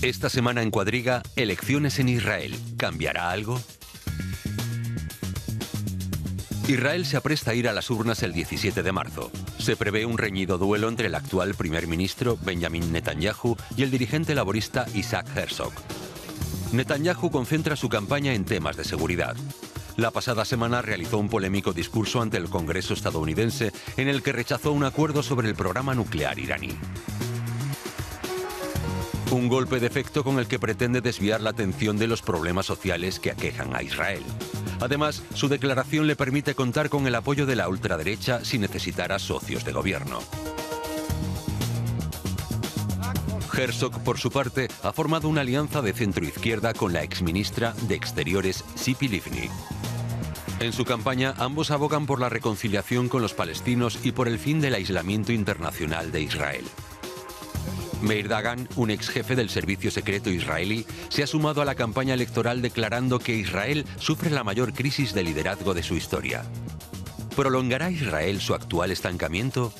Esta semana en Cuadriga, elecciones en Israel. ¿Cambiará algo? Israel se apresta a ir a las urnas el 17 de marzo. Se prevé un reñido duelo entre el actual primer ministro, Benjamin Netanyahu, y el dirigente laborista Isaac Herzog. Netanyahu concentra su campaña en temas de seguridad. La pasada semana realizó un polémico discurso ante el Congreso estadounidense en el que rechazó un acuerdo sobre el programa nuclear iraní. Un golpe de efecto con el que pretende desviar la atención de los problemas sociales que aquejan a Israel. Además, su declaración le permite contar con el apoyo de la ultraderecha sin necesitar a socios de gobierno. Herzog, por su parte, ha formado una alianza de centroizquierda con la exministra de Exteriores, Tzipi Livni. En su campaña, ambos abogan por la reconciliación con los palestinos y por el fin del aislamiento internacional de Israel. Meir Dagan, un ex jefe del servicio secreto israelí, se ha sumado a la campaña electoral declarando que Israel sufre la mayor crisis de liderazgo de su historia. ¿Prolongará Israel su actual estancamiento?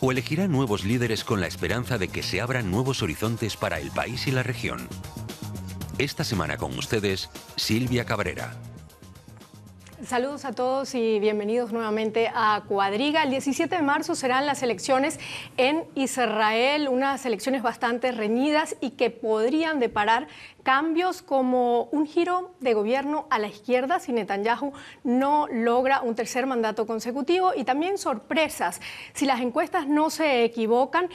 ¿O elegirá nuevos líderes con la esperanza de que se abran nuevos horizontes para el país y la región? Esta semana con ustedes, Silvia Cabrera. Saludos a todos y bienvenidos nuevamente a Cuadriga. El 17 de marzo serán las elecciones en Israel, unas elecciones bastante reñidas y que podrían deparar cambios como un giro de gobierno a la izquierda si Netanyahu no logra un tercer mandato consecutivo, y también sorpresas. Si las encuestas no se equivocan,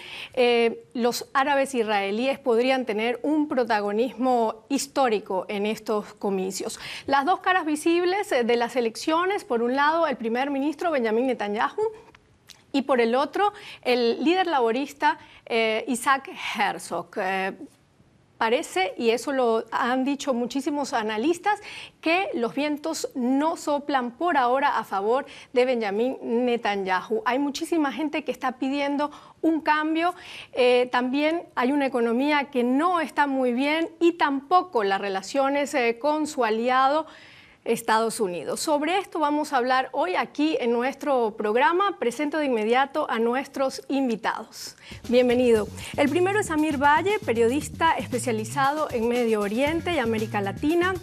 los árabes israelíes podrían tener un protagonismo histórico en estos comicios. Las dos caras visibles de las elecciones: por un lado, el primer ministro Benjamin Netanyahu, y por el otro, el líder laborista Isaac Herzog. Parece, y eso lo han dicho muchísimos analistas, que los vientos no soplan por ahora a favor de Benjamin Netanyahu. Hay muchísima gente que está pidiendo un cambio. También hay una economía que no está muy bien y tampoco las relaciones con su aliado Estados Unidos. Sobre esto vamos a hablar hoy aquí en nuestro programa. Presento de inmediato a nuestros invitados. Bienvenido. El primero es Amir Valle, periodista especializado en Medio Oriente y América Latina.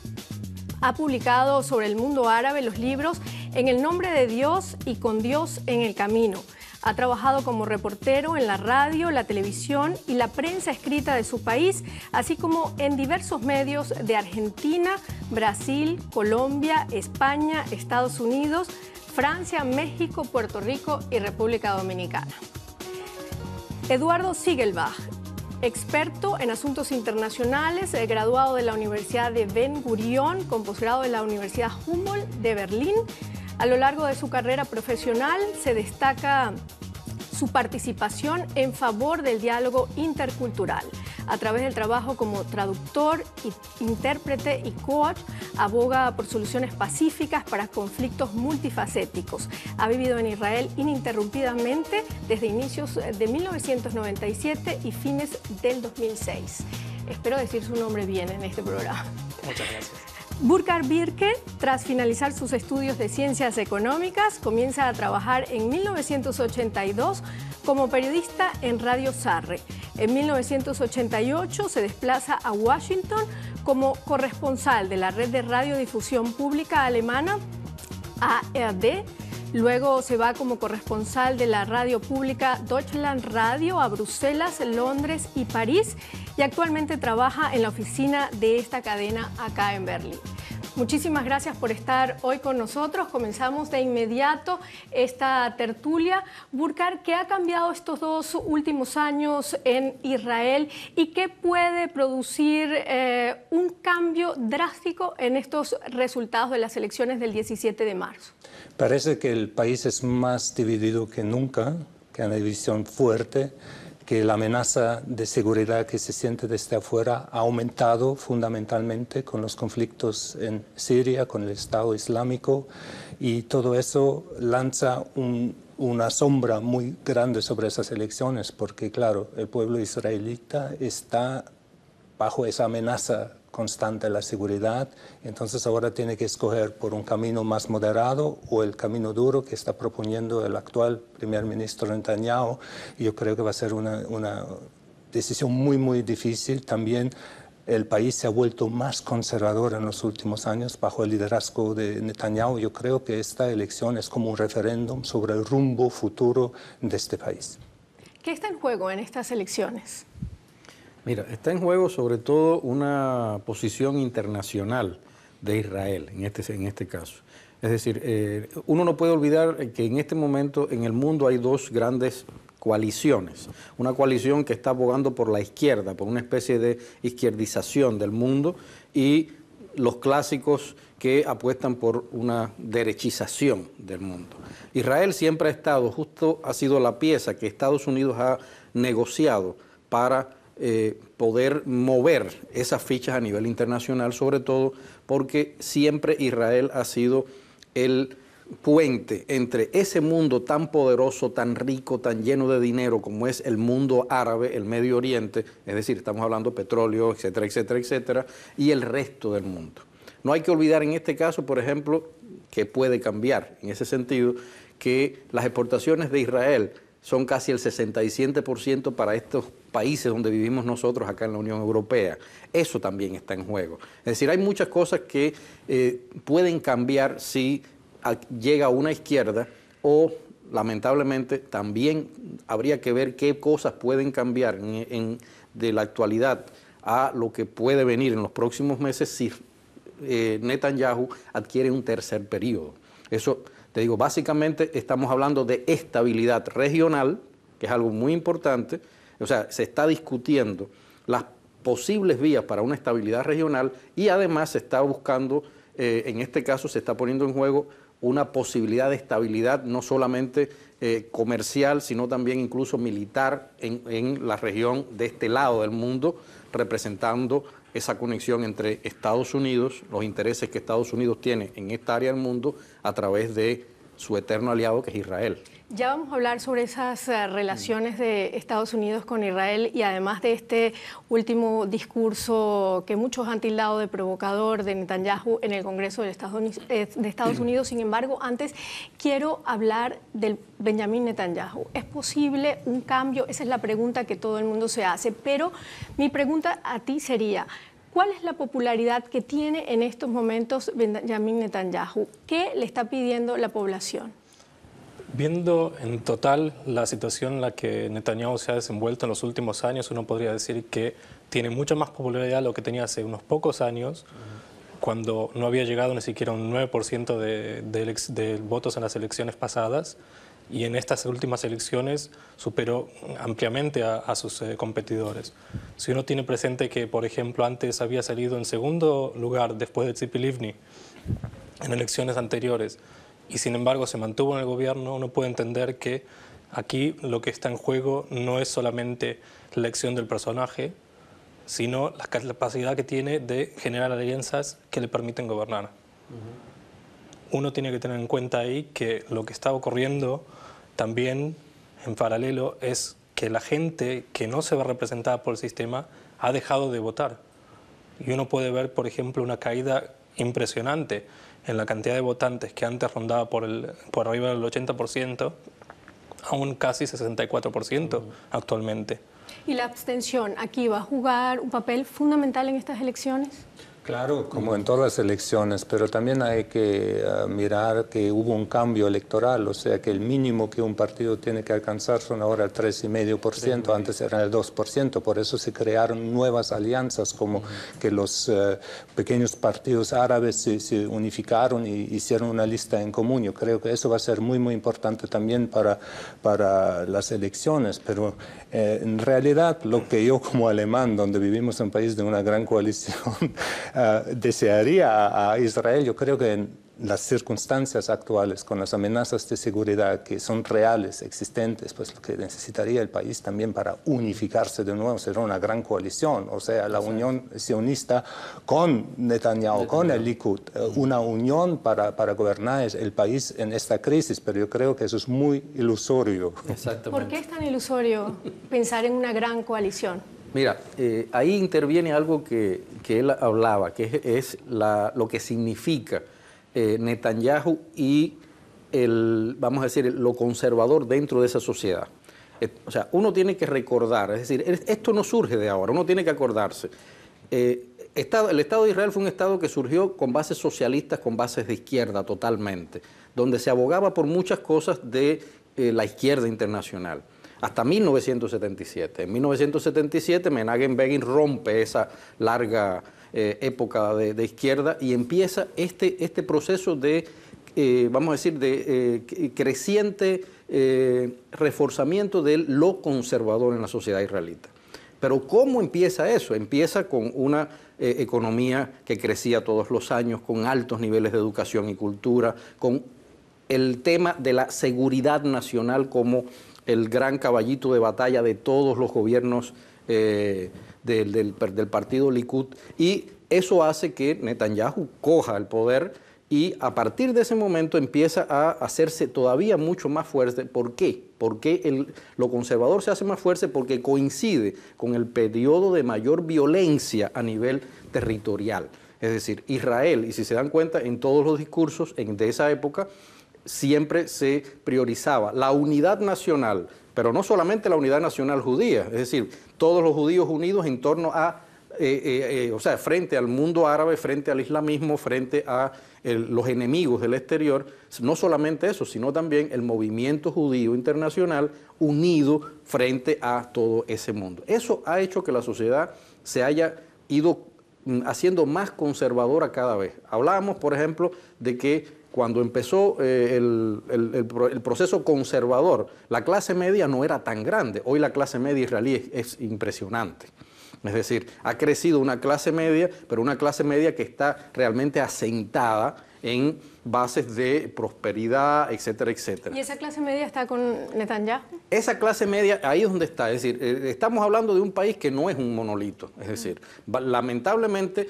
Ha publicado sobre el mundo árabe los libros En el nombre de Dios y Con Dios en el camino. Ha trabajado como reportero en la radio, la televisión y la prensa escrita de su país, así como en diversos medios de Argentina, Brasil, Colombia, España, Estados Unidos, Francia, México, Puerto Rico y República Dominicana. Eduardo Ziegelbach, experto en asuntos internacionales, graduado de la Universidad de Ben Gurión, con posgrado de la Universidad Humboldt de Berlín. A lo largo de su carrera profesional se destaca su participación en favor del diálogo intercultural. A través del trabajo como traductor, intérprete y coach, aboga por soluciones pacíficas para conflictos multifacéticos. Ha vivido en Israel ininterrumpidamente desde inicios de 1997 y fines del 2006. Espero decir su nombre bien en este programa. Muchas gracias. Burkhard Birke, tras finalizar sus estudios de ciencias económicas, comienza a trabajar en 1982 como periodista en Radio Sarre. En 1988 se desplaza a Washington como corresponsal de la red de radiodifusión pública alemana ARD. Luego se va como corresponsal de la radio pública Deutschland Radio a Bruselas, Londres y París, y actualmente trabaja en la oficina de esta cadena acá en Berlín. Muchísimas gracias por estar hoy con nosotros. Comenzamos de inmediato esta tertulia. Burkhard, ¿qué ha cambiado estos dos últimos años en Israel y qué puede producir un cambio drástico en estos resultados de las elecciones del 17 de marzo? Parece que el país es más dividido que nunca, que hay una división fuerte, que la amenaza de seguridad que se siente desde afuera ha aumentado fundamentalmente con los conflictos en Siria, con el Estado Islámico, y todo eso lanza una sombra muy grande sobre esas elecciones, porque claro, el pueblo israelita está bajo esa amenaza constante de la seguridad, entonces ahora tiene que escoger por un camino más moderado o el camino duro que está proponiendo el actual primer ministro Netanyahu. Y yo creo que va a ser una decisión muy, muy difícil. También el país se ha vuelto más conservador en los últimos años bajo el liderazgo de Netanyahu. Yo creo que esta elección es como un referéndum sobre el rumbo futuro de este país. ¿Qué está en juego en estas elecciones? Mira, está en juego sobre todo una posición internacional de Israel en este caso. Es decir, uno no puede olvidar que en este momento en el mundo hay dos grandes coaliciones. Una coalición que está abogando por la izquierda, por una especie de izquierdización del mundo, y los clásicos que apuestan por una derechización del mundo. Israel siempre ha estado, justo ha sido la pieza que Estados Unidos ha negociado para poder mover esas fichas a nivel internacional, sobre todo porque siempre Israel ha sido el puente entre ese mundo tan poderoso, tan rico, tan lleno de dinero como es el mundo árabe, el Medio Oriente, es decir, estamos hablando de petróleo, etcétera, etcétera, etcétera, y el resto del mundo. No hay que olvidar en este caso, por ejemplo, que puede cambiar en ese sentido, que las exportaciones de Israel son casi el 67% para estos países donde vivimos nosotros acá en la Unión Europea. Eso también está en juego. Es decir, hay muchas cosas que pueden cambiar si llega una izquierda, o lamentablemente también habría que ver qué cosas pueden cambiar de la actualidad a lo que puede venir en los próximos meses si Netanyahu adquiere un tercer periodo. Eso, te digo, básicamente estamos hablando de estabilidad regional, que es algo muy importante. O sea, se está discutiendo las posibles vías para una estabilidad regional, y además se está buscando, en este caso se está poniendo en juego una posibilidad de estabilidad no solamente comercial, sino también incluso militar en la región de este lado del mundo, representando esa conexión entre Estados Unidos, los intereses que Estados Unidos tiene en esta área del mundo a través de su eterno aliado, que es Israel. Ya vamos a hablar sobre esas relaciones de Estados Unidos con Israel, y además de este último discurso que muchos han tildado de provocador de Netanyahu en el Congreso de Estados Unidos. Sin embargo, antes quiero hablar del Benjamín Netanyahu. ¿Es posible un cambio? Esa es la pregunta que todo el mundo se hace, pero mi pregunta a ti sería: ¿cuál es la popularidad que tiene en estos momentos Benjamín Netanyahu? ¿Qué le está pidiendo la población? Viendo en total la situación en la que Netanyahu se ha desenvuelto en los últimos años, uno podría decir que tiene mucha más popularidad de lo que tenía hace unos pocos años, cuando no había llegado ni siquiera un 9% de votos en las elecciones pasadas, y en estas últimas elecciones superó ampliamente a sus competidores. Si uno tiene presente que, por ejemplo, antes había salido en segundo lugar después de Tzipi Livni en elecciones anteriores, y sin embargo se mantuvo en el gobierno, uno puede entender que aquí lo que está en juego no es solamente la elección del personaje, sino la capacidad que tiene de generar alianzas que le permiten gobernar. Uno tiene que tener en cuenta ahí que lo que está ocurriendo también en paralelo es que la gente que no se ve representada por el sistema ha dejado de votar. Y uno puede ver, por ejemplo, una caída impresionante en la cantidad de votantes que antes rondaba por arriba del 80%, a un casi 64% actualmente. ¿Y la abstención aquí va a jugar un papel fundamental en estas elecciones? Claro, como en todas las elecciones, pero también hay que mirar que hubo un cambio electoral, o sea que el mínimo que un partido tiene que alcanzar son ahora el 3,5%, antes era el 2%, por eso se crearon nuevas alianzas, como que los pequeños partidos árabes se unificaron y hicieron una lista en común. Yo creo que eso va a ser muy, muy importante también para las elecciones, pero en realidad lo que yo como alemán, donde vivimos en un país de una gran coalición, desearía a Israel, yo creo que en las circunstancias actuales, con las amenazas de seguridad que son reales, existentes, pues lo que necesitaría el país también para unificarse de nuevo será una gran coalición, o sea, la unión sionista con Netanyahu, con el Likud, una unión para gobernar el país en esta crisis, pero yo creo que eso es muy ilusorio. Exactamente. ¿Por qué es tan ilusorio pensar en una gran coalición? Mira, ahí interviene algo que él hablaba, que es lo que significa Netanyahu y vamos a decir, lo conservador dentro de esa sociedad. O sea, uno tiene que recordar, es decir, esto no surge de ahora, uno tiene que acordarse. el Estado de Israel fue un Estado que surgió con bases socialistas, con bases de izquierda totalmente, donde se abogaba por muchas cosas de la izquierda internacional. Hasta 1977. En 1977 Menachem Begin rompe esa larga época de izquierda y empieza este proceso de, vamos a decir, de creciente reforzamiento de lo conservador en la sociedad israelita. Pero ¿cómo empieza eso? Empieza con una economía que crecía todos los años, con altos niveles de educación y cultura, con el tema de la seguridad nacional como el gran caballito de batalla de todos los gobiernos del partido Likud, y eso hace que Netanyahu coja el poder y a partir de ese momento empieza a hacerse todavía mucho más fuerte. ¿Por qué? Porque lo conservador se hace más fuerte porque coincide con el periodo de mayor violencia a nivel territorial. Es decir, Israel, y si se dan cuenta en todos los discursos de esa época, siempre se priorizaba la unidad nacional, pero no solamente la unidad nacional judía, es decir, todos los judíos unidos en torno a, o sea, frente al mundo árabe, frente al islamismo, frente a los enemigos del exterior. No solamente eso, sino también el movimiento judío internacional unido frente a todo ese mundo. Eso ha hecho que la sociedad se haya ido haciendo más conservadora cada vez. Hablábamos, por ejemplo, de que cuando empezó el proceso conservador, la clase media no era tan grande. Hoy la clase media israelí es impresionante. Es decir, ha crecido una clase media, pero una clase media que está realmente asentada en bases de prosperidad, etcétera, etcétera. ¿Y esa clase media está con Netanyahu? Esa clase media, ahí es donde está. Es decir, estamos hablando de un país que no es un monolito. Es decir, lamentablemente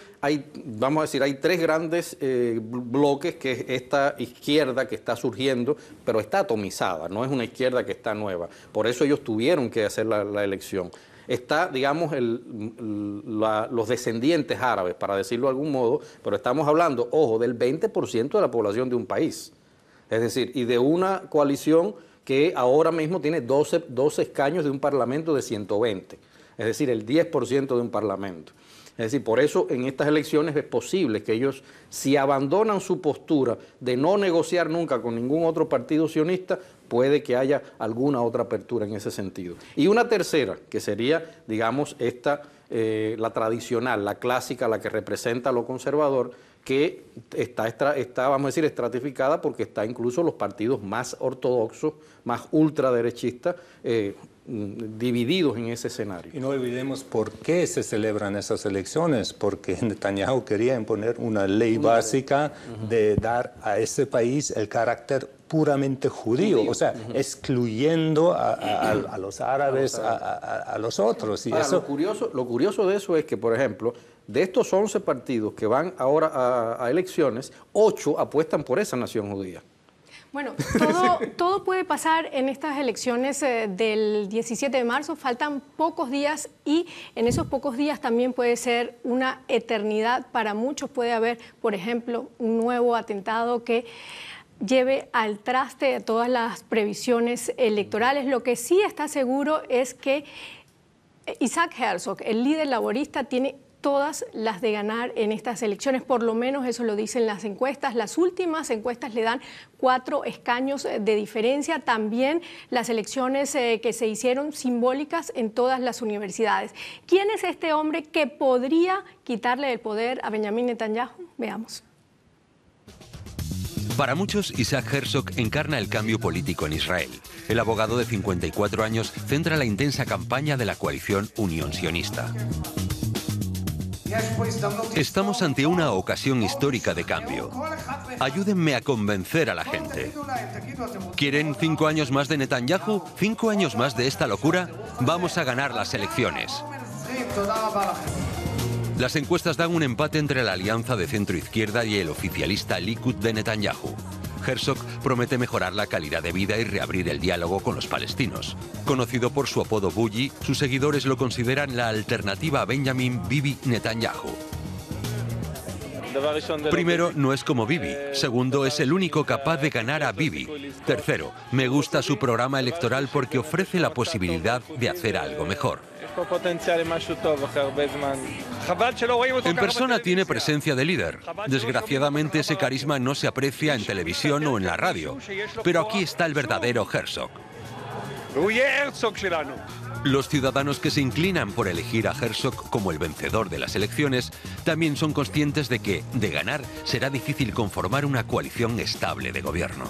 vamos a decir, hay tres grandes bloques, que es esta izquierda que está surgiendo, pero está atomizada, no es una izquierda que está nueva. Por eso ellos tuvieron que hacer la elección. Está, digamos, los descendientes árabes, para decirlo de algún modo, pero estamos hablando, ojo, del 20% de la población de un país. Es decir, y de una coalición que ahora mismo tiene 12 escaños de un parlamento de 120. Es decir, el 10% de un parlamento. Es decir, por eso en estas elecciones es posible que ellos, si abandonan su postura de no negociar nunca con ningún otro partido sionista, puede que haya alguna otra apertura en ese sentido. Y una tercera, que sería, digamos, la tradicional, la clásica, la que representa lo conservador, que está, vamos a decir, estratificada porque está incluso los partidos más ortodoxos, más ultraderechistas, divididos en ese escenario. Y no olvidemos por qué se celebran esas elecciones, porque Netanyahu quería imponer una ley básica de dar a ese país el carácter puramente judío, o sea, excluyendo a los árabes, a los otros. Y ahora, eso... lo curioso de eso es que, por ejemplo, de estos 11 partidos que van ahora a elecciones, 8 apuestan por esa nación judía. Bueno, todo puede pasar en estas elecciones del 17 de marzo. Faltan pocos días y en esos pocos días también puede ser una eternidad para muchos. Puede haber, por ejemplo, un nuevo atentado que lleve al traste todas las previsiones electorales. Lo que sí está seguro es que Isaac Herzog, el líder laborista, tiene todas las de ganar en estas elecciones, por lo menos eso lo dicen las encuestas. Las últimas encuestas le dan 4 escaños de diferencia. También las elecciones que se hicieron simbólicas en todas las universidades. ¿Quién es este hombre que podría quitarle el poder a Benjamín Netanyahu? Veamos. Para muchos, Isaac Herzog encarna el cambio político en Israel. El abogado de 54 años centra la intensa campaña de la coalición Unión Sionista. Estamos ante una ocasión histórica de cambio. Ayúdenme a convencer a la gente. ¿Quieren 5 años más de Netanyahu? ¿5 años más de esta locura? Vamos a ganar las elecciones. Las encuestas dan un empate entre la alianza de centro-izquierda y el oficialista Likud de Netanyahu. Herzog promete mejorar la calidad de vida y reabrir el diálogo con los palestinos. Conocido por su apodo Bully, sus seguidores lo consideran la alternativa a Benjamin Bibi Netanyahu. Primero, no es como Bibi. Segundo, es el único capaz de ganar a Bibi. Tercero, me gusta su programa electoral porque ofrece la posibilidad de hacer algo mejor. En persona tiene presencia de líder. Desgraciadamente ese carisma no se aprecia en televisión o en la radio. Pero aquí está el verdadero Herzog. Los ciudadanos que se inclinan por elegir a Herzog como el vencedor de las elecciones también son conscientes de que, de ganar, será difícil conformar una coalición estable de gobierno.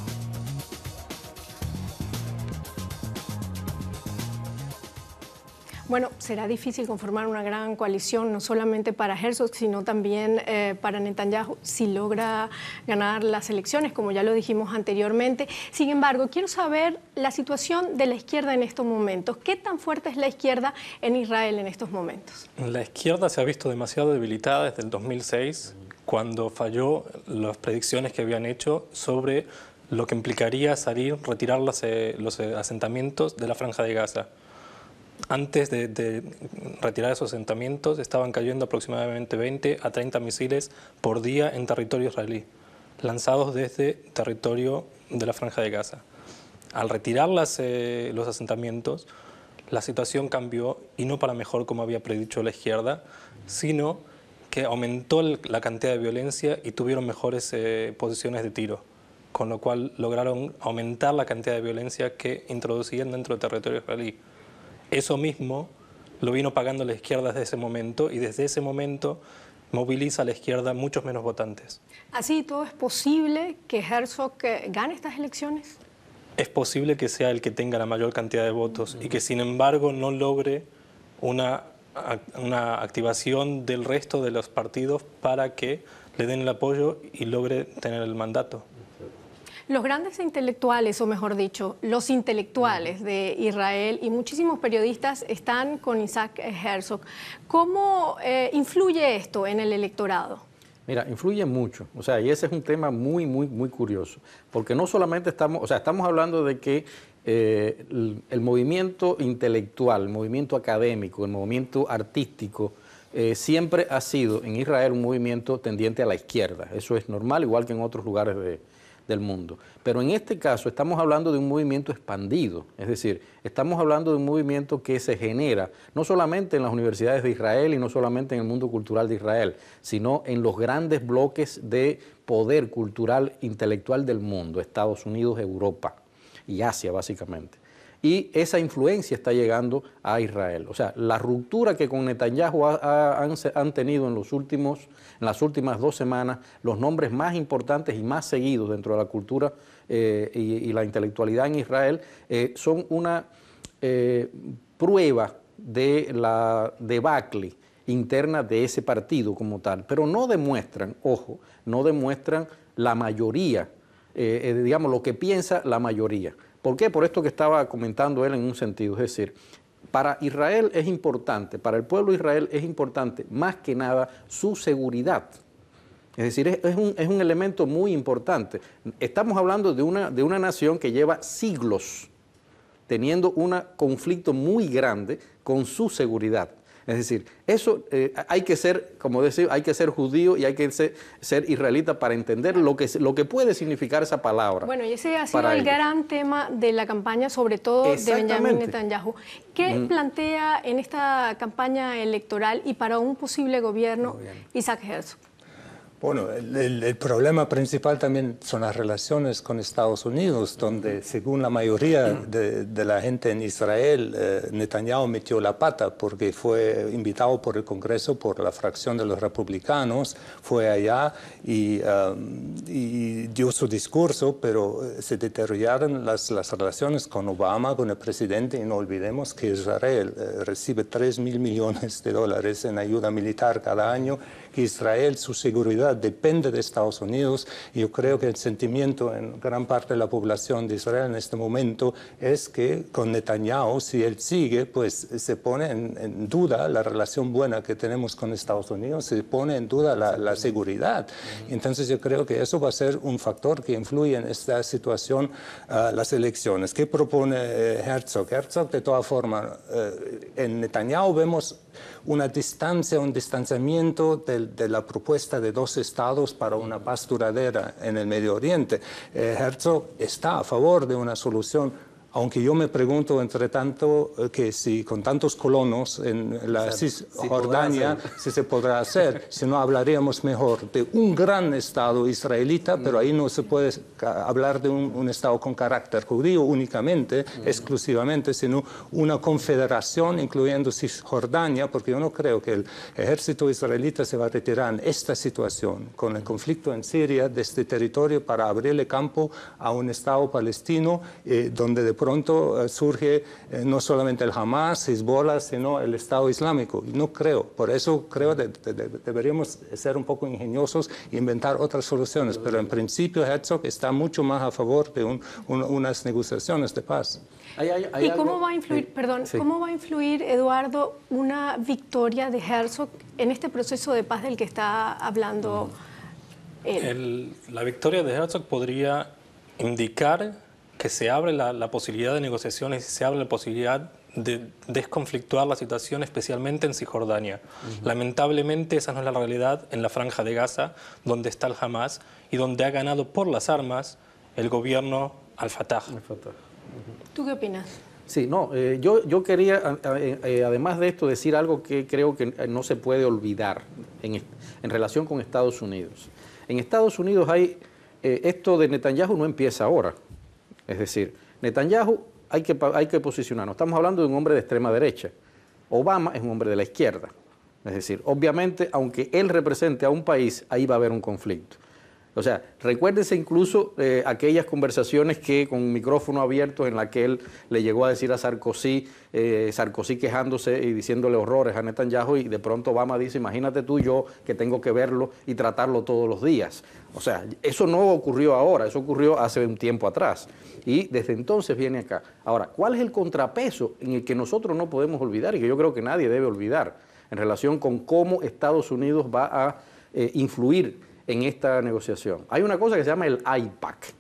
Bueno, será difícil conformar una gran coalición, no solamente para Herzog, sino también para Netanyahu, si logra ganar las elecciones, como ya lo dijimos anteriormente. Sin embargo, quiero saber la situación de la izquierda en estos momentos. ¿Qué tan fuerte es la izquierda en Israel en estos momentos? La izquierda se ha visto demasiado debilitada desde el 2006, cuando falló las predicciones que habían hecho sobre lo que implicaría retirar los asentamientos de la Franja de Gaza. Antes de retirar esos asentamientos, estaban cayendo aproximadamente 20 a 30 misiles por día en territorio israelí, lanzados desde territorio de la Franja de Gaza. Al retirar los asentamientos, la situación cambió, y no para mejor como había predicho la izquierda, sino que aumentó la cantidad de violencia y tuvieron mejores posiciones de tiro, con lo cual lograron aumentar la cantidad de violencia que introducían dentro del territorio israelí. Eso mismo lo vino pagando la izquierda desde ese momento, y desde ese momento moviliza a la izquierda muchos menos votantes. ¿Así todo es posible que Herzog gane estas elecciones? Es posible que sea el que tenga la mayor cantidad de votos y que sin embargo no logre una activación del resto de los partidos para que le den el apoyo y logre tener el mandato. Los grandes intelectuales, o mejor dicho, los intelectuales de Israel y muchísimos periodistas están con Isaac Herzog. ¿Cómo influye esto en el electorado? Mira, influye mucho, o sea, y ese es un tema muy curioso, porque no solamente estamos hablando de que el movimiento intelectual, el movimiento académico, el movimiento artístico, siempre ha sido en Israel un movimiento tendiente a la izquierda. Eso es normal, igual que en otros lugares del mundo. Pero en este caso estamos hablando de un movimiento expandido, es decir, estamos hablando de un movimiento que se genera no solamente en las universidades de Israel y no solamente en el mundo cultural de Israel, sino en los grandes bloques de poder cultural intelectual del mundo, Estados Unidos, Europa y Asia básicamente. Y esa influencia está llegando a Israel. O sea, la ruptura que con Netanyahu han tenido en las últimas 2 semanas, los nombres más importantes y más seguidos dentro de la cultura y la intelectualidad en Israel, son una prueba de la debacle interna de ese partido como tal. Pero no demuestran, ojo, no demuestran la mayoría, digamos, lo que piensa la mayoría. ¿Por qué? Por esto que estaba comentando él en un sentido, es decir, para Israel es importante, para el pueblo de Israel es importante más que nada su seguridad. Es decir, es un elemento muy importante. Estamos hablando de una nación que lleva siglos teniendo un conflicto muy grande con su seguridad. Es decir, eso hay que ser, como decía, hay que ser judío y hay que ser israelita para entender lo que puede significar esa palabra. Bueno, y ese ha sido el gran tema de la campaña, sobre todo de Benjamin Netanyahu. ¿Qué plantea en esta campaña electoral y para un posible gobierno Isaac Herzog? Bueno, el problema principal también son las relaciones con Estados Unidos, donde según la mayoría de la gente en Israel, Netanyahu metió la pata porque fue invitado por el Congreso, por la fracción de los republicanos, fue allá y dio su discurso, pero se deterioraron las relaciones con Obama, con el presidente, y no olvidemos que Israel recibe $3.000 millones en ayuda militar cada año, que Israel, su seguridad depende de Estados Unidos, y yo creo que el sentimiento en gran parte de la población de Israel en este momento es que con Netanyahu, si él sigue, pues se pone en duda la relación buena que tenemos con Estados Unidos, se pone en duda la seguridad. Entonces yo creo que eso va a ser un factor que influye en esta situación, las elecciones. ¿Qué propone Herzog? Herzog, de todas formas, en Netanyahu vemos una distancia, un distanciamiento de la propuesta de dos estados para una paz duradera en el Medio Oriente. Herzog está a favor de una solución, aunque yo me pregunto, entre tanto, que si con tantos colonos en la Cisjordania, si se podrá hacer, si no hablaríamos mejor de un gran Estado israelita, pero ahí no se puede hablar de un Estado con carácter judío únicamente, exclusivamente, sino una confederación incluyendo Cisjordania, porque yo no creo que el ejército israelita se va a retirar en esta situación, con el conflicto en Siria, de este territorio para abrirle campo a un Estado palestino, donde de pronto surge no solamente el Hamas, Hezbollah, sino el Estado Islámico. No creo. Por eso creo que deberíamos ser un poco ingeniosos e inventar otras soluciones. Pero en principio Herzog está mucho más a favor de unas negociaciones de paz. ¿Y cómo va a influir, cómo va a influir, Eduardo, una victoria de Herzog en este proceso de paz del que está hablando él? La victoria de Herzog podría indicar que se abre la posibilidad de negociaciones y se abre la posibilidad de desconflictuar la situación, especialmente en Cisjordania. Lamentablemente esa no es la realidad en la Franja de Gaza, donde está el Hamas y donde ha ganado por las armas el gobierno al-Fatah. ¿Tú qué opinas? Sí, no, yo quería, además de esto, decir algo que creo que no se puede olvidar en relación con Estados Unidos. En Estados Unidos esto de Netanyahu no empieza ahora. Es decir, Netanyahu hay que posicionarnos. Estamos hablando de un hombre de extrema derecha. Obama es un hombre de la izquierda. Es decir, obviamente, aunque él represente a un país, ahí va a haber un conflicto. O sea, recuérdense incluso aquellas conversaciones que con micrófono abierto en la que él le llegó a decir a Sarkozy, Sarkozy quejándose y diciéndole horrores a Netanyahu, y de pronto Obama dice, imagínate tú yo que tengo que verlo y tratarlo todos los días. O sea, eso no ocurrió ahora, eso ocurrió hace un tiempo atrás. Y desde entonces viene acá. Ahora, ¿cuál es el contrapeso en el que nosotros no podemos olvidar y que yo creo que nadie debe olvidar en relación con cómo Estados Unidos va a influir en esta negociación? Hay una cosa que se llama el AIPAC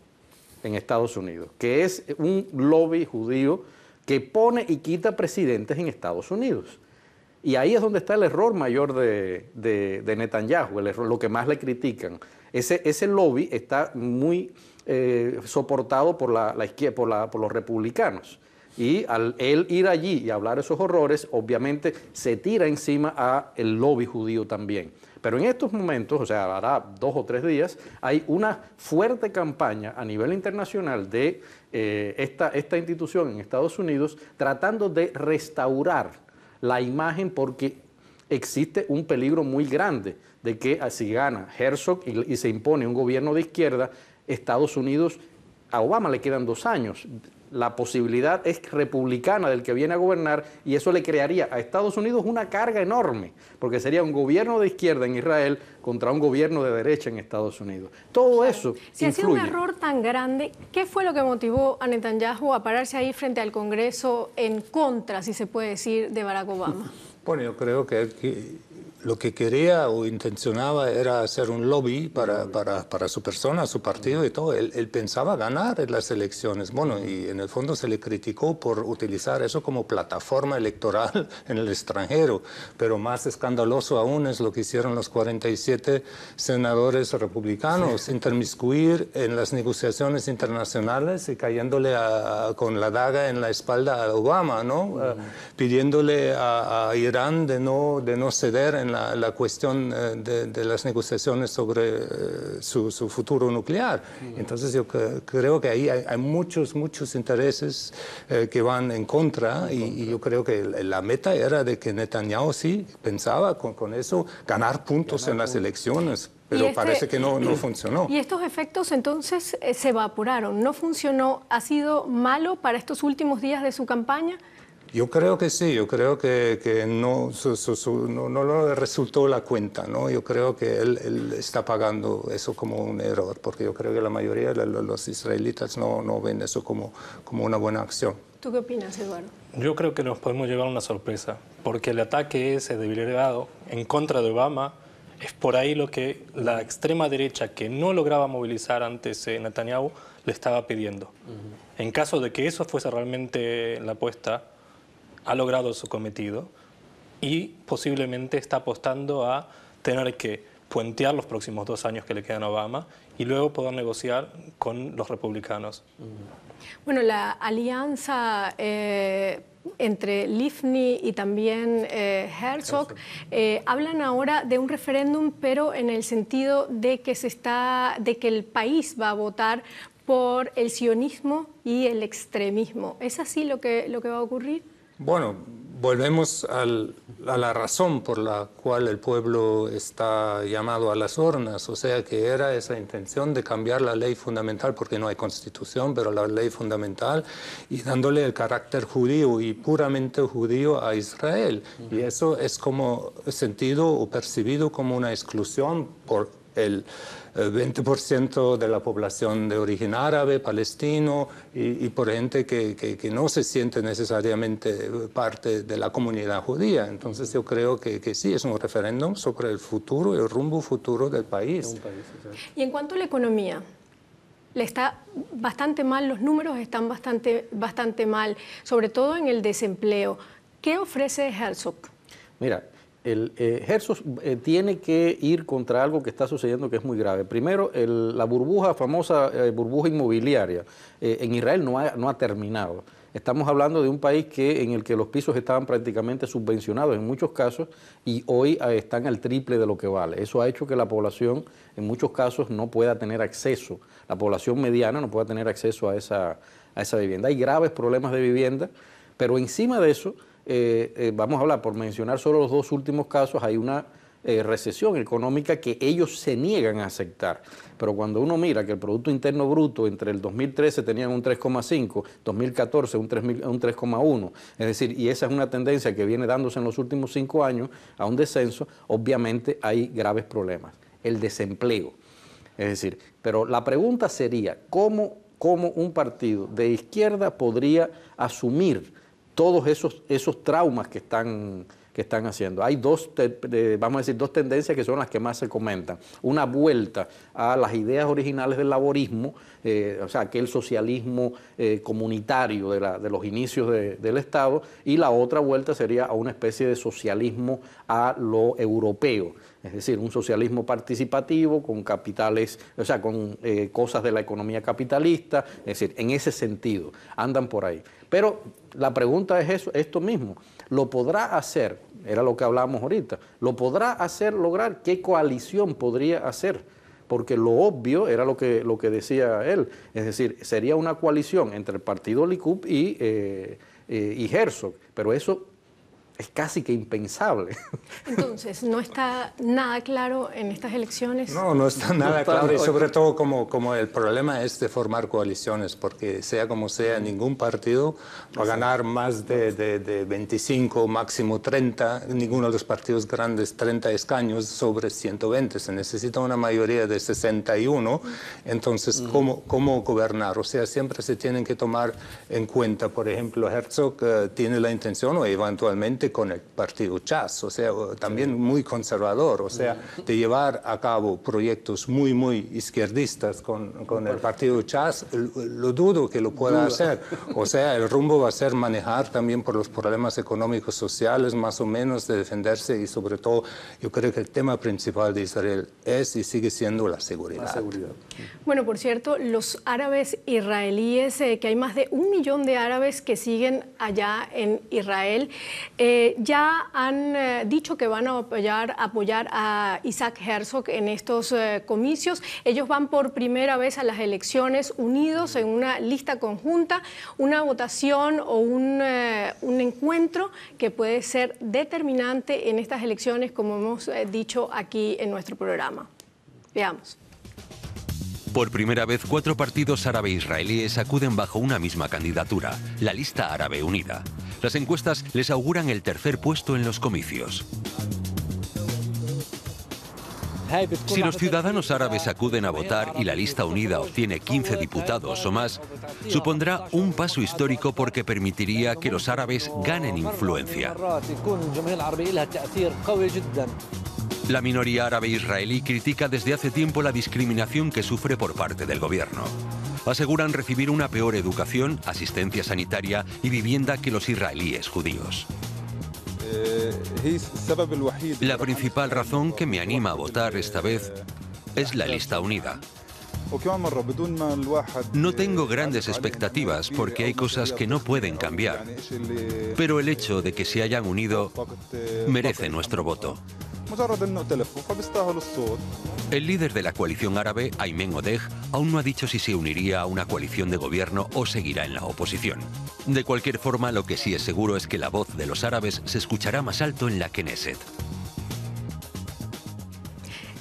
en Estados Unidos, que es un lobby judío que pone y quita presidentes en Estados Unidos. Y ahí es donde está el error mayor de Netanyahu, lo que más le critican. Ese lobby está muy soportado por por los republicanos. Y al él ir allí y hablar esos horrores, obviamente se tira encima al lobby judío también. Pero en estos momentos, o sea, hará 2 o 3 días, hay una fuerte campaña a nivel internacional de esta institución en Estados Unidos tratando de restaurar la imagen, porque existe un peligro muy grande de que si gana Herzog y se impone un gobierno de izquierda, Estados Unidos, a Obama le quedan 2 años. La posibilidad es republicana del que viene a gobernar, y eso le crearía a Estados Unidos una carga enorme, porque sería un gobierno de izquierda en Israel contra un gobierno de derecha en Estados Unidos. Todo eso Si ha sido un error tan grande, ¿qué fue lo que motivó a Netanyahu a pararse ahí frente al Congreso en contra, si se puede decir, de Barack Obama? Bueno, yo creo que lo que quería o intencionaba era hacer un lobby para su persona, su partido y todo. Él pensaba ganar en las elecciones. Bueno, y en el fondo se le criticó por utilizar eso como plataforma electoral en el extranjero. Pero más escandaloso aún es lo que hicieron los 47 senadores republicanos, intermiscuir en las negociaciones internacionales y cayéndole con la daga en la espalda a Obama, ¿no? Pidiéndole a Irán de no ceder en la cuestión de las negociaciones sobre su futuro nuclear. Entonces yo creo que ahí hay muchos intereses que van en contra, y yo creo que la meta era de que Netanyahu sí pensaba con eso ganar puntos en las elecciones. Pero parece que no funcionó. Y estos efectos entonces se evaporaron, no funcionó. ¿Ha sido malo para estos últimos días de su campaña? Yo creo que sí, yo creo que no le resultó la cuenta, ¿no? Yo creo que él está pagando eso como un error, porque yo creo que la mayoría de los israelitas no ven eso como una buena acción. ¿Tú qué opinas, Eduardo? Yo creo que nos podemos llevar una sorpresa, porque el ataque ese deliberado en contra de Obama es por ahí lo que la extrema derecha, que no lograba movilizar antes Netanyahu, le estaba pidiendo. En caso de que eso fuese realmente la apuesta, ha logrado su cometido, y posiblemente está apostando a tener que puentear los próximos 2 años que le quedan a Obama y luego poder negociar con los republicanos. Bueno, la alianza entre Livni y también Herzog hablan ahora de un referéndum, pero en el sentido de que el país va a votar por el sionismo y el extremismo. ¿Es así lo que va a ocurrir? Bueno, volvemos a la razón por la cual el pueblo está llamado a las urnas, o sea que era esa intención de cambiar la ley fundamental, porque no hay constitución, pero la ley fundamental, y dándole el carácter judío y puramente judío a Israel. Y eso es como sentido o percibido como una exclusión por el 20% de la población de origen árabe, palestino, y por gente que no se siente necesariamente parte de la comunidad judía. Entonces yo creo que sí, es un referéndum sobre el futuro, el rumbo futuro del país. Y en cuanto a la economía, le está bastante mal, los números están bastante mal, sobre todo en el desempleo. ¿Qué ofrece Herzog? Mira, Herzog tiene que ir contra algo que está sucediendo que es muy grave. Primero, la famosa burbuja inmobiliaria en Israel no ha terminado. Estamos hablando de un país en el que los pisos estaban prácticamente subvencionados en muchos casos y hoy están al triple de lo que vale. Eso ha hecho que la población en muchos casos no pueda tener acceso, la población mediana no pueda tener acceso a esa vivienda. Hay graves problemas de vivienda, pero encima de eso, vamos a hablar, por mencionar solo los 2 últimos casos, hay una recesión económica que ellos se niegan a aceptar. Pero cuando uno mira que el Producto Interno Bruto entre el 2013 tenían un 3,5, 2014 un 3,1, es decir, y esa es una tendencia que viene dándose en los últimos 5 años a un descenso, obviamente hay graves problemas. El desempleo, es decir, pero la pregunta sería, ¿cómo un partido de izquierda podría asumir todos esos traumas que están haciendo? Hay dos tendencias que son las que más se comentan. Una vuelta a las ideas originales del laborismo, o sea, aquel socialismo comunitario de los inicios del Estado, y la otra vuelta sería a una especie de socialismo a lo europeo, es decir, un socialismo participativo con capitales, o sea, con cosas de la economía capitalista, es decir, en ese sentido, andan por ahí. Pero la pregunta es esto mismo, ¿lo podrá hacer? Era lo que hablábamos ahorita, ¿lo podrá hacer lograr? ¿Qué coalición podría hacer? Porque lo obvio era lo que decía él, es decir, sería una coalición entre el partido Likud y Herzog, pero eso es casi que impensable. Entonces, ¿no está nada claro en estas elecciones? No está nada claro, y sobre todo como el problema es de formar coaliciones, porque sea como sea, ningún partido va a ganar más de 25, máximo 30, ninguno de los partidos grandes 30 escaños sobre 120, se necesita una mayoría de 61, entonces ¿cómo gobernar? O sea, siempre se tienen que tomar en cuenta, por ejemplo, Herzog tiene la intención, o eventualmente con el partido Chas, o sea, también muy conservador, o sea, de llevar a cabo proyectos muy izquierdistas con el partido Chas, lo dudo que lo pueda hacer. O sea, el rumbo va a ser manejar también por los problemas económicos, sociales, más o menos, de defenderse, y sobre todo, yo creo que el tema principal de Israel es y sigue siendo la seguridad. Bueno, por cierto, los árabes israelíes, que hay más de 1 millón de árabes que siguen allá en Israel, ya han dicho que van a apoyar a Isaac Herzog en estos comicios. Ellos van por primera vez a las elecciones unidos en una lista conjunta, una votación o un encuentro que puede ser determinante en estas elecciones, como hemos dicho aquí en nuestro programa. Veamos. Por primera vez, 4 partidos árabe-israelíes acuden bajo una misma candidatura, la Lista Árabe Unida. Las encuestas les auguran el 3er puesto en los comicios. Si los ciudadanos árabes acuden a votar y la Lista Unida obtiene 15 diputados o más, supondrá un paso histórico porque permitiría que los árabes ganen influencia. La minoría árabe israelí critica desde hace tiempo la discriminación que sufre por parte del gobierno. Aseguran recibir una peor educación, asistencia sanitaria y vivienda que los israelíes judíos. La principal razón que me anima a votar esta vez es la lista unida. No tengo grandes expectativas porque hay cosas que no pueden cambiar, pero el hecho de que se hayan unido merece nuestro voto. El líder de la coalición árabe, Aymen Odeh, aún no ha dicho si se uniría a una coalición de gobierno o seguirá en la oposición. De cualquier forma, lo que sí es seguro es que la voz de los árabes se escuchará más alto en la Knesset.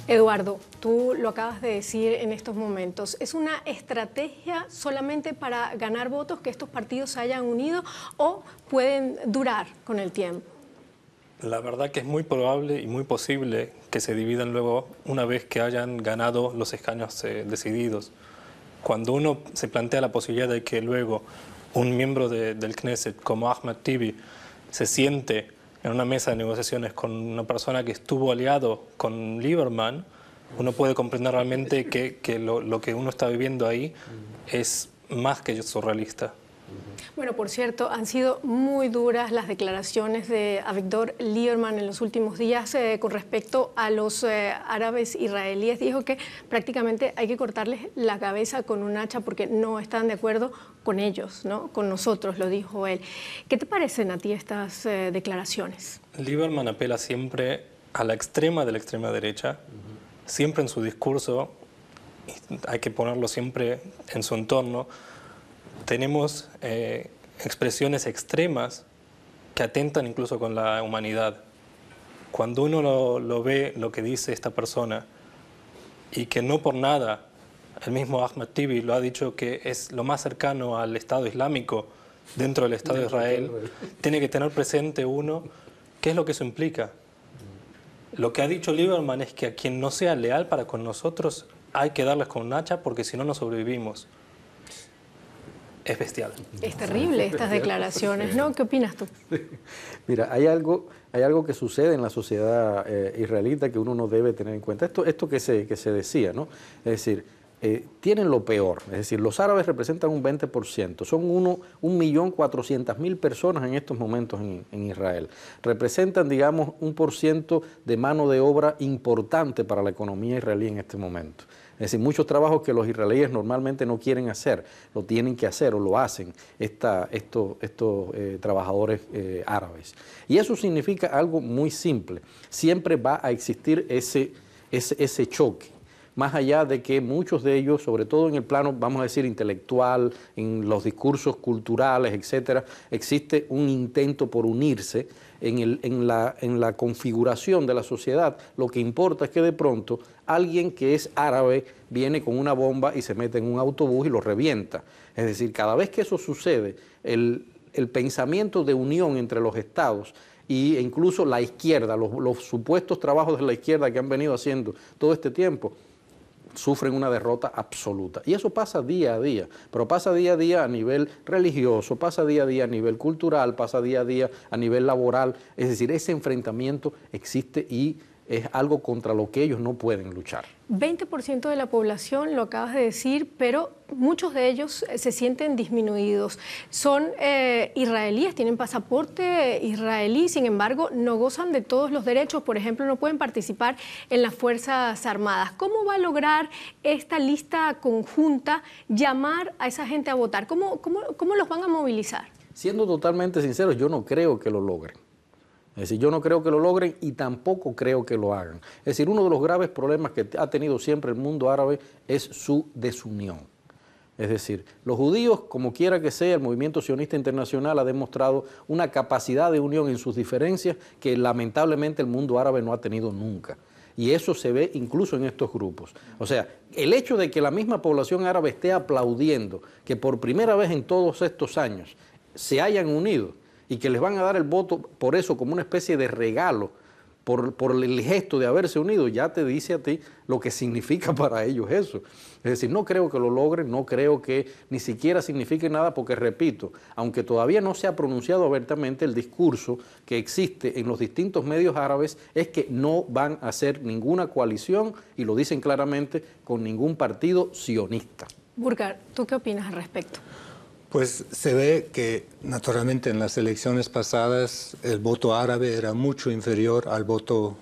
Eduardo, tú lo acabas de decir en estos momentos. ¿Es una estrategia solamente para ganar votos que estos partidos se hayan unido o pueden durar con el tiempo? La verdad que es muy probable y muy posible que se dividan luego una vez que hayan ganado los escaños decididos. Cuando uno se plantea la posibilidad de que luego un miembro del Knesset como Ahmed Tibi se siente en una mesa de negociaciones con una persona que estuvo aliado con Lieberman, uno puede comprender realmente que lo que uno está viviendo ahí es más que surrealista. Bueno, por cierto, han sido muy duras las declaraciones de Avigdor Lieberman en los últimos días con respecto a los árabes israelíes. Dijo que prácticamente hay que cortarles la cabeza con un hacha porque no están de acuerdo con ellos, ¿no? Con nosotros, lo dijo él. ¿Qué te parecen a ti estas declaraciones? Lieberman apela siempre a la extrema de la extrema derecha, siempre en su discurso, hay que ponerlo siempre en su entorno. Tenemos expresiones extremas que atentan incluso con la humanidad. Cuando uno lo ve, lo que dice esta persona, y que no por nada, el mismo Ahmed Tibi lo ha dicho que es lo más cercano al Estado Islámico dentro del Estado de Israel, tiene que tener presente uno qué es lo que eso implica. Lo que ha dicho Lieberman es que a quien no sea leal para con nosotros hay que darles con un hacha porque si no, no sobrevivimos. Es bestial. Es terrible estas declaraciones, ¿no? ¿Qué opinas tú? Mira, hay algo que sucede en la sociedad israelita que uno no debe tener en cuenta. Esto que se decía, ¿no? Es decir, tienen lo peor. Es decir, los árabes representan un 20%. Son 1.400.000 personas en estos momentos en Israel. Representan, digamos, 1% de mano de obra importante para la economía israelí en este momento. Es decir, muchos trabajos que los israelíes normalmente no quieren hacer, lo tienen que hacer o lo hacen estos trabajadores árabes. Y eso significa algo muy simple. Siempre va a existir ese choque. Más allá de que muchos de ellos, sobre todo en el plano, vamos a decir, intelectual, en los discursos culturales, etcétera, existe un intento por unirse en la configuración de la sociedad. Lo que importa es que de pronto alguien que es árabe viene con una bomba y se mete en un autobús y lo revienta. Es decir, cada vez que eso sucede, el pensamiento de unión entre los estados e incluso la izquierda, los supuestos trabajos de la izquierda que han venido haciendo todo este tiempo, sufren una derrota absoluta. Y eso pasa día a día, pero pasa día a día a nivel religioso, pasa día a día a nivel cultural, pasa día a día a nivel laboral. Es decir, ese enfrentamiento existe y es algo contra lo que ellos no pueden luchar. 20% de la población, lo acabas de decir, pero muchos de ellos se sienten disminuidos. Son israelíes, tienen pasaporte israelí, sin embargo, no gozan de todos los derechos. Por ejemplo, no pueden participar en las Fuerzas Armadas. ¿Cómo va a lograr esta lista conjunta llamar a esa gente a votar? ¿Cómo los van a movilizar? Siendo totalmente sinceros, yo no creo que lo logren. Es decir, yo no creo que lo logren y tampoco creo que lo hagan. Es decir, uno de los graves problemas que ha tenido siempre el mundo árabe es su desunión. Es decir, los judíos, como quiera que sea, el movimiento sionista internacional ha demostrado una capacidad de unión en sus diferencias que lamentablemente el mundo árabe no ha tenido nunca. Y eso se ve incluso en estos grupos. O sea, el hecho de que la misma población árabe esté aplaudiendo que por primera vez en todos estos años se hayan unido y que les van a dar el voto por eso como una especie de regalo, por el gesto de haberse unido, ya te dice a ti lo que significa para ellos eso. Es decir, no creo que lo logren, no creo que ni siquiera signifique nada, porque repito, aunque todavía no se ha pronunciado abiertamente, el discurso que existe en los distintos medios árabes es que no van a hacer ninguna coalición, y lo dicen claramente, con ningún partido sionista. Burkhard, ¿tú qué opinas al respecto? Pues se ve que naturalmente en las elecciones pasadas el voto árabe era mucho inferior al voto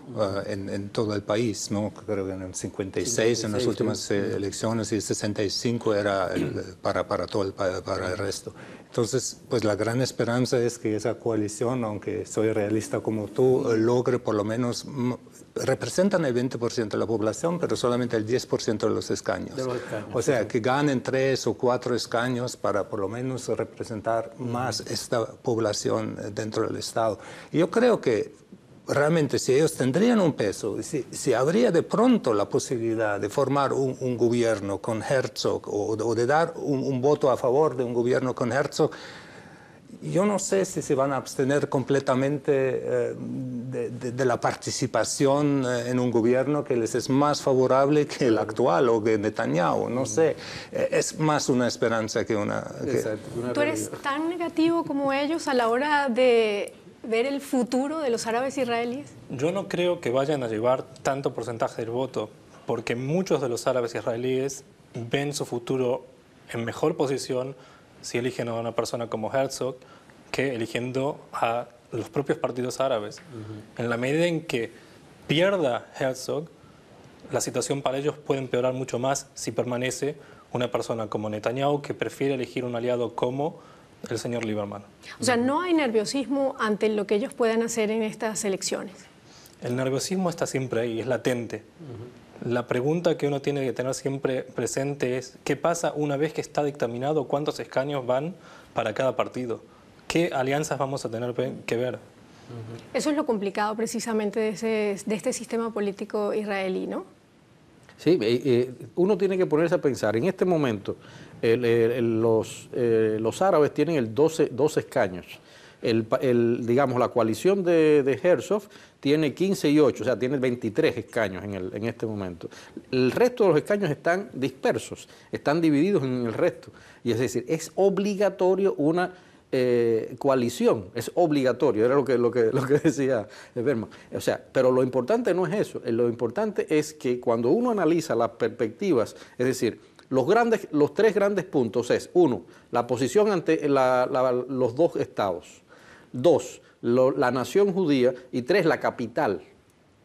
en todo el país, ¿no? Creo que en el 56 en las últimas elecciones y el 65 era para todo para el resto. Entonces, pues la gran esperanza es que esa coalición, aunque soy realista como tú, logre por lo menos, representan el 20% de la población, pero solamente el 10% de los escaños. O sea, que ganen 3 o 4 escaños para por lo menos representar más esta población dentro del Estado. Y yo creo que realmente si ellos tendrían un peso, si habría de pronto la posibilidad de formar un gobierno con Herzog o de dar un voto a favor de un gobierno con Herzog, yo no sé si se van a abstener completamente de la participación en un gobierno que les es más favorable que el actual o que Netanyahu, no sé. Es más una esperanza que una... ¿Tú eres tan negativo como ellos a la hora de ver el futuro de los árabes israelíes? Yo no creo que vayan a llevar tanto porcentaje del voto, porque muchos de los árabes israelíes ven su futuro en mejor posición si eligen a una persona como Herzog que eligiendo a los propios partidos árabes. En la medida en que pierda Herzog, la situación para ellos puede empeorar mucho más si permanece una persona como Netanyahu, que prefiere elegir un aliado como el señor Lieberman. O sea, no hay nerviosismo ante lo que ellos puedan hacer en estas elecciones. El nerviosismo está siempre ahí, es latente. La pregunta que uno tiene que tener siempre presente es ¿qué pasa una vez que está dictaminado cuántos escaños van para cada partido? ¿Qué alianzas vamos a tener que ver? Eso es lo complicado precisamente de este sistema político israelí, ¿no? Sí, uno tiene que ponerse a pensar, en este momento los árabes tienen el 12 escaños. Digamos, la coalición de Herzog tiene 15 y 8, o sea, tiene 23 escaños en este momento. El resto de los escaños están dispersos, están divididos en el resto. Y es decir, es obligatorio una coalición, es obligatorio, era lo que decía Berman. O sea, pero lo importante no es eso, lo importante es que cuando uno analiza las perspectivas, es decir, los 3 grandes puntos es, 1, la posición ante los 2 estados, 2, la nación judía y 3, la capital.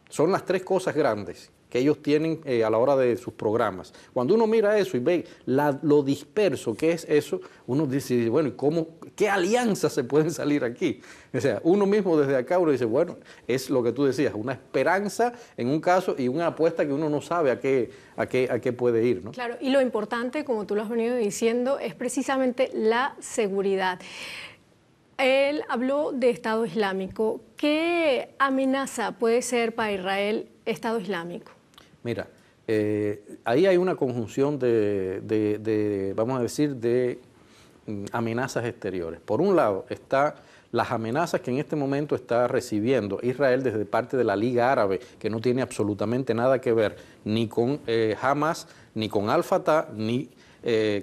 Son las 3 cosas grandes que ellos tienen a la hora de sus programas. Cuando uno mira eso y ve lo disperso que es eso, uno dice, bueno, ¿y qué alianzas se pueden salir aquí? O sea, uno mismo desde acá uno dice, bueno, es lo que tú decías, una esperanza en un caso y una apuesta que uno no sabe a qué puede ir, ¿no? Claro, y lo importante, como tú lo has venido diciendo, es precisamente la seguridad. Él habló de Estado Islámico. ¿Qué amenaza puede ser para Israel Estado Islámico? Mira, ahí hay una conjunción vamos a decir, de amenazas exteriores. Por un lado, está las amenazas que en este momento está recibiendo Israel desde parte de la Liga Árabe, que no tiene absolutamente nada que ver ni con Hamas, ni con Al-Fatah, ni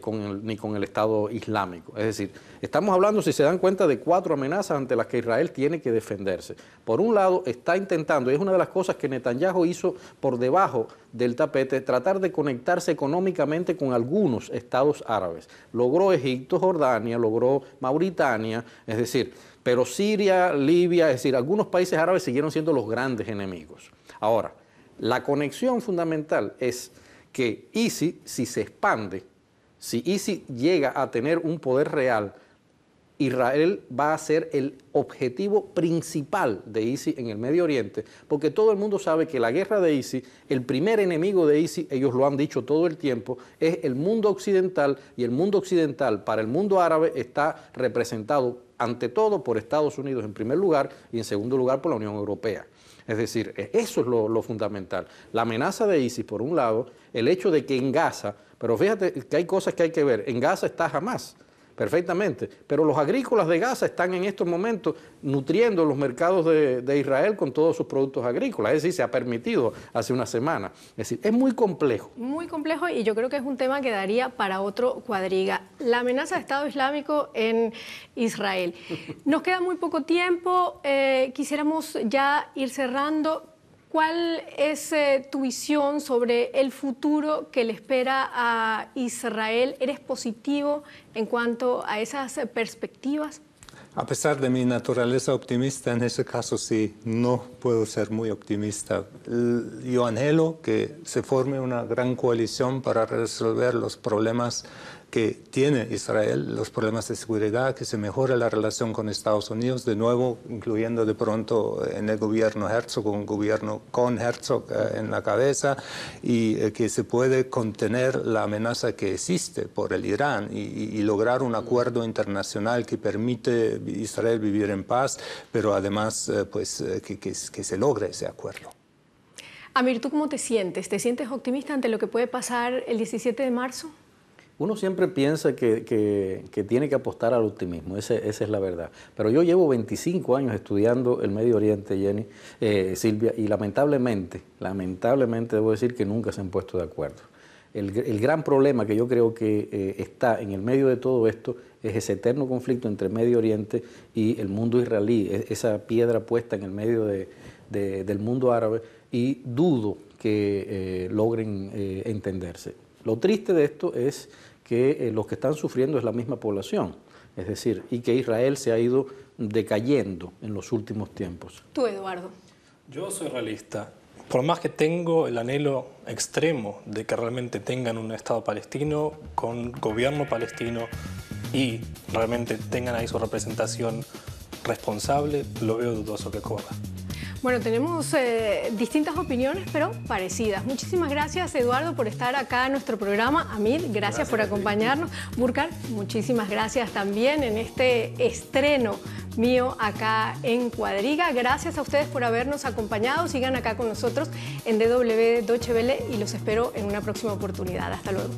con el Estado Islámico. Es decir, estamos hablando, si se dan cuenta, de 4 amenazas ante las que Israel tiene que defenderse. Por un lado, está intentando, y es una de las cosas que Netanyahu hizo por debajo del tapete, tratar de conectarse económicamente con algunos estados árabes. Logró Egipto, Jordania, logró Mauritania, es decir, pero Siria, Libia, es decir, algunos países árabes siguieron siendo los grandes enemigos. Ahora, la conexión fundamental es que ISIS, si se expande, si ISIS llega a tener un poder real, Israel va a ser el objetivo principal de ISIS en el Medio Oriente, porque todo el mundo sabe que la guerra de ISIS, el primer enemigo de ISIS, ellos lo han dicho todo el tiempo, es el mundo occidental, y el mundo occidental para el mundo árabe está representado ante todo por Estados Unidos en primer lugar y en segundo lugar por la Unión Europea. Es decir, eso es lo fundamental. La amenaza de ISIS, por un lado, el hecho de que en Gaza, pero fíjate que hay cosas que hay que ver, en Gaza está Hamas, perfectamente, pero los agrícolas de Gaza están en estos momentos nutriendo los mercados de Israel con todos sus productos agrícolas, es decir, se ha permitido hace una semana. Es decir, es muy complejo. Muy complejo, y yo creo que es un tema que daría para otro cuadriga. La amenaza de Estado Islámico en Israel. Nos queda muy poco tiempo, quisiéramos ya ir cerrando. ¿cuál es tu visión sobre el futuro que le espera a Israel? ¿Eres positivo en cuanto a esas perspectivas? A pesar de mi naturaleza optimista, en ese caso sí, no puedo ser muy optimista. Yo anhelo que se forme una gran coalición para resolver los problemas que tiene Israel, los problemas de seguridad, que se mejore la relación con Estados Unidos, de nuevo, incluyendo de pronto en el gobierno Herzog, un gobierno con Herzog en la cabeza, y que se puede contener la amenaza que existe por el Irán y lograr un acuerdo internacional que permite a Israel vivir en paz, pero además pues, que se logre ese acuerdo. Amir, ¿tú cómo te sientes? ¿Te sientes optimista ante lo que puede pasar el 17 de marzo? Uno siempre piensa que tiene que apostar al optimismo, esa es la verdad. Pero yo llevo 25 años estudiando el Medio Oriente, Silvia, y lamentablemente debo decir que nunca se han puesto de acuerdo. El gran problema que yo creo que está en el medio de todo esto es ese eterno conflicto entre Medio Oriente y el mundo israelí, esa piedra puesta en el medio del mundo árabe, y dudo que logren entenderse. Lo triste de esto es que los que están sufriendo es la misma población, es decir, y que Israel se ha ido decayendo en los últimos tiempos. Tú, Eduardo. Yo soy realista. Por más que tengo el anhelo extremo de que realmente tengan un Estado palestino con gobierno palestino y realmente tengan ahí su representación responsable, lo veo dudoso que ocurra. Bueno, tenemos distintas opiniones, pero parecidas. Muchísimas gracias, Eduardo, por estar acá en nuestro programa. Amir, gracias por acompañarnos. Burkhard, muchísimas gracias también en este estreno mío acá en Cuadriga. Gracias a ustedes por habernos acompañado. Sigan acá con nosotros en DW Deutsche Welle y los espero en una próxima oportunidad. Hasta luego.